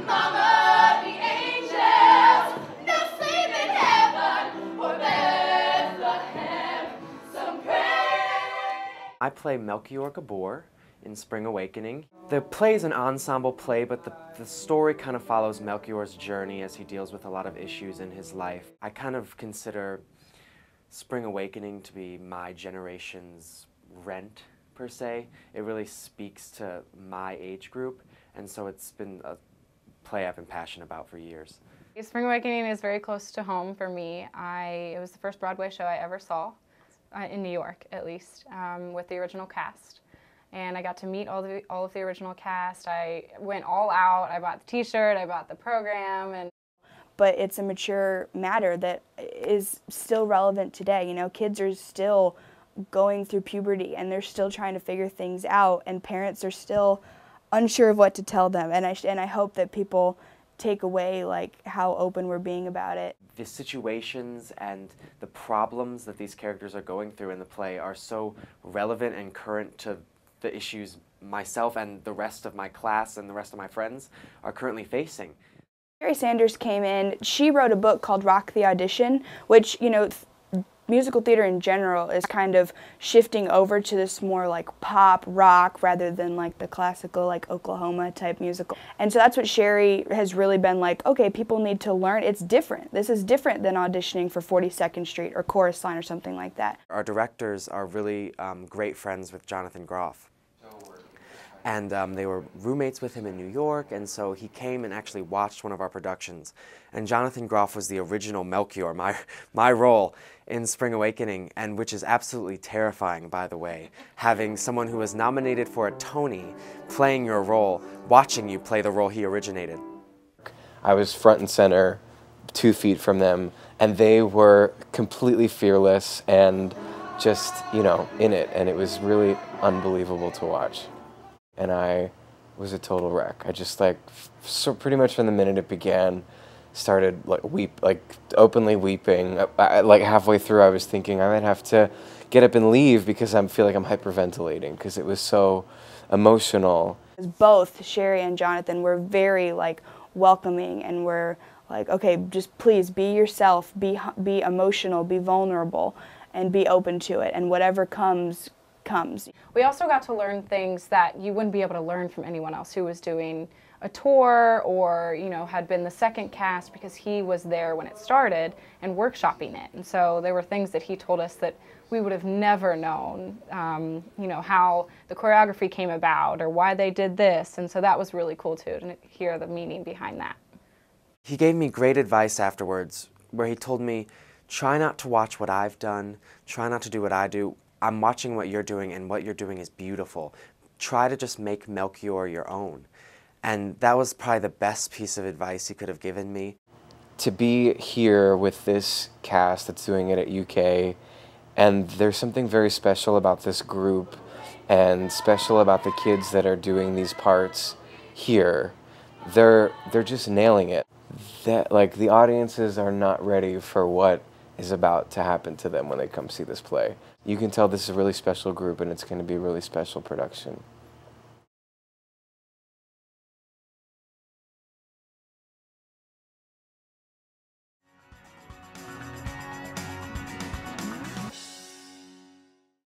Mama, the angels, no sleep in heaven, or Bethlehem, some pray. I play Melchior Gabor in Spring Awakening. The play is an ensemble play, but the story kind of follows Melchior's journey as he deals with a lot of issues in his life. I kind of consider Spring Awakening to be my generation's Rent, per se. It really speaks to my age group, and so it's been a play I've been passionate about for years. Spring Awakening is very close to home for me. It was the first Broadway show I ever saw, in New York at least, with the original cast. And I got to meet all of the original cast. I went all out. I bought the t-shirt, I bought the program. But it's a mature matter that is still relevant today. You know, kids are still going through puberty and they're still trying to figure things out, and parents are still unsure of what to tell them. And I hope that people take away like how open we're being about it. The situations and the problems that these characters are going through in the play are so relevant and current to the issues myself and the rest of my class and the rest of my friends are currently facing. Sherry Sanders came in, she wrote a book called Rock the Audition, which, you know, musical theater in general is kind of shifting over to this more like pop rock rather than like the classical like Oklahoma type musical. And so that's what Sherry has really been like, okay, people need to learn, it's different. This is different than auditioning for 42nd Street or Chorus Line or something like that. Our directors are really great friends with Jonathan Groff. And they were roommates with him in New York, and so he came and actually watched one of our productions. And Jonathan Groff was the original Melchior, my role in Spring Awakening, and which is absolutely terrifying, by the way, having someone who was nominated for a Tony playing your role, watching you play the role he originated. I was front and center, 2 feet from them, and they were completely fearless and just, you know, in it, and it was really unbelievable to watch. And I was a total wreck. I just so pretty much from the minute it began, started openly weeping. Like halfway through I was thinking I might have to get up and leave because I feel like I'm hyperventilating because it was so emotional. Both Sherry and Jonathan were very like welcoming and were like, okay, just please be yourself, be emotional, be vulnerable, and be open to it, and whatever comes. We also got to learn things that you wouldn't be able to learn from anyone else who was doing a tour or, you know, had been the second cast, because he was there when it started and workshopping it. And so there were things that he told us that we would have never known, you know, how the choreography came about or why they did this. And so that was really cool too, to hear the meaning behind that. He gave me great advice afterwards where he told me, try not to watch what I've done, try not to do what I do. I'm watching what you're doing, and what you're doing is beautiful. Try to just make Melchior your own. And that was probably the best piece of advice he could have given me. To be here with this cast that's doing it at UK, and there's something very special about this group and special about the kids that are doing these parts here. They're just nailing it. Like the audiences are not ready for what is about to happen to them when they come see this play. You can tell this is a really special group and it's going to be a really special production.